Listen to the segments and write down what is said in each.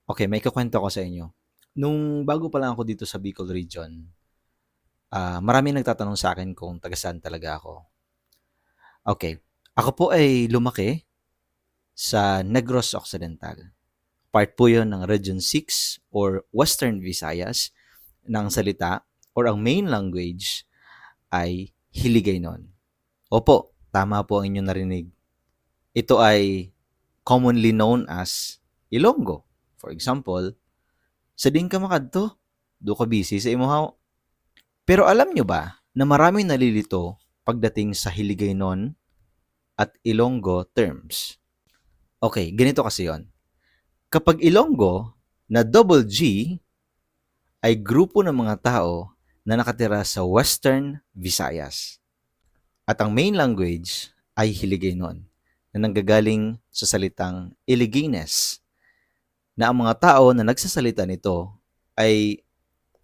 Okay, may ikukuwento ko sa inyo. Nung bago pa lang ako dito sa Bicol region, maraming nagtatanong sa akin kung taga saan talaga ako. Okay, ako po ay lumaki sa Negros Occidental. Part po yun ng Region 6 or Western Visayas ng salita or ang main language ay Hiligaynon. Opo, tama po ang inyong narinig. Ito ay commonly known as Ilonggo. For example, sa din ka makadto, do ka busy sa imuha. Pero alam nyo ba na maraming nalilito pagdating sa Hiligaynon at Ilonggo terms? Okay, ganito kasi yon. Kapag Ilonggo na double G ay grupo ng mga tao na nakatira sa Western Visayas. At ang main language ay Hiligaynon na nanggagaling sa salitang Iligenes na ang mga tao na nagsasalita nito ay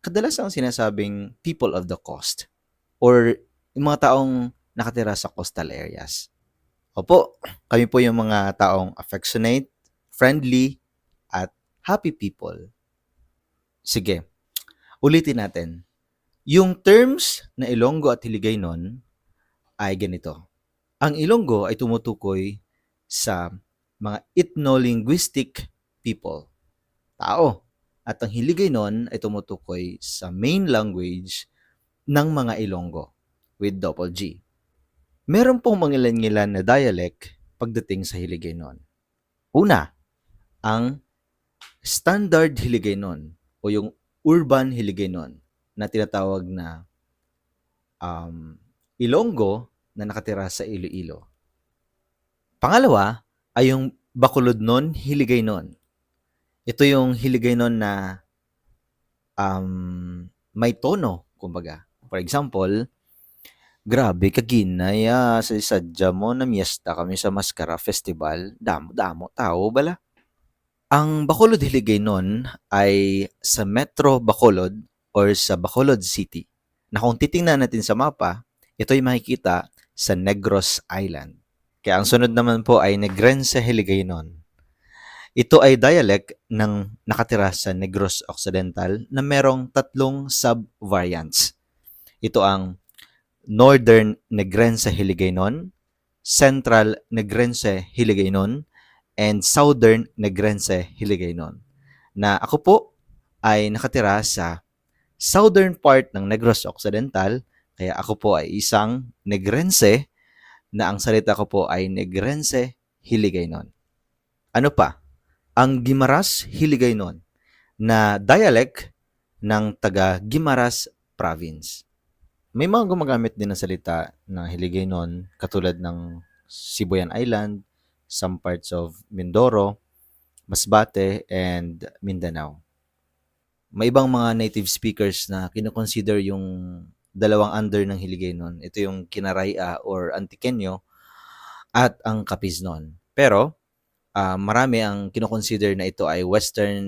kadalasang sinasabing people of the coast or yung mga taong nakatira sa coastal areas. Opo, kami po yung mga taong affectionate, friendly, at happy people. Sige, ulitin natin. Yung terms na Ilonggo at Hiligaynon ay ganito. Ang Ilonggo ay tumutukoy sa mga ethno-linguistic people, tao. At ang Hiligaynon ay tumutukoy sa main language ng mga Ilonggo with double G. Meron pong mangilan-ngilan na dialect pagdating sa Hiligaynon. Una, ang standard Hiligaynon o yung urban Hiligaynon na tinatawag na Ilonggo na nakatira sa Iloilo. Pangalawa ay yung Bacolodnon Hiligaynon. Ito yung Hiligaynon na may tono, kumbaga. For example, grabe kaginay sa sadya mo na miyesta kami sa Mascara Festival. Damo-damo tao bala. Ang Bacolod Hiligaynon ay sa Metro Bacolod or sa Bacolod City. Na kung titingnan natin sa mapa, ito ay makikita sa Negros Island. Kaya ang sunod naman po ay Negrense Hiligaynon. Ito ay dialect ng nakatira sa Negros Occidental na merong tatlong sub-variants. Ito ang Northern Negrense Hiligaynon, Central Negrense Hiligaynon, and Southern Negrense Hiligaynon. Na ako po ay nakatira sa southern part ng Negros Occidental, kaya ako po ay isang Negrense na ang salita ko po ay Negrense Hiligaynon. Ano pa? Ang Guimaras Hiligaynon na dialect ng taga Guimaras Province. May mga gumagamit din ng salita ng Hiligaynon katulad ng Sibuyan Island, some parts of Mindoro, Masbate, and Mindanao. May ibang mga native speakers na kinoconsider yung dalawang under ng Hiligaynon. Ito yung Kinaraya or Antiqueño at ang Kapiznon. Pero marami ang kinoconsider na ito ay Western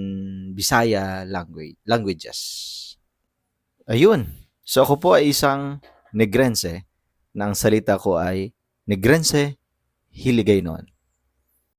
Bisaya languages. Ayun. So ako po ay isang Negrense na ang salita ko ay Negrense Hiligaynon.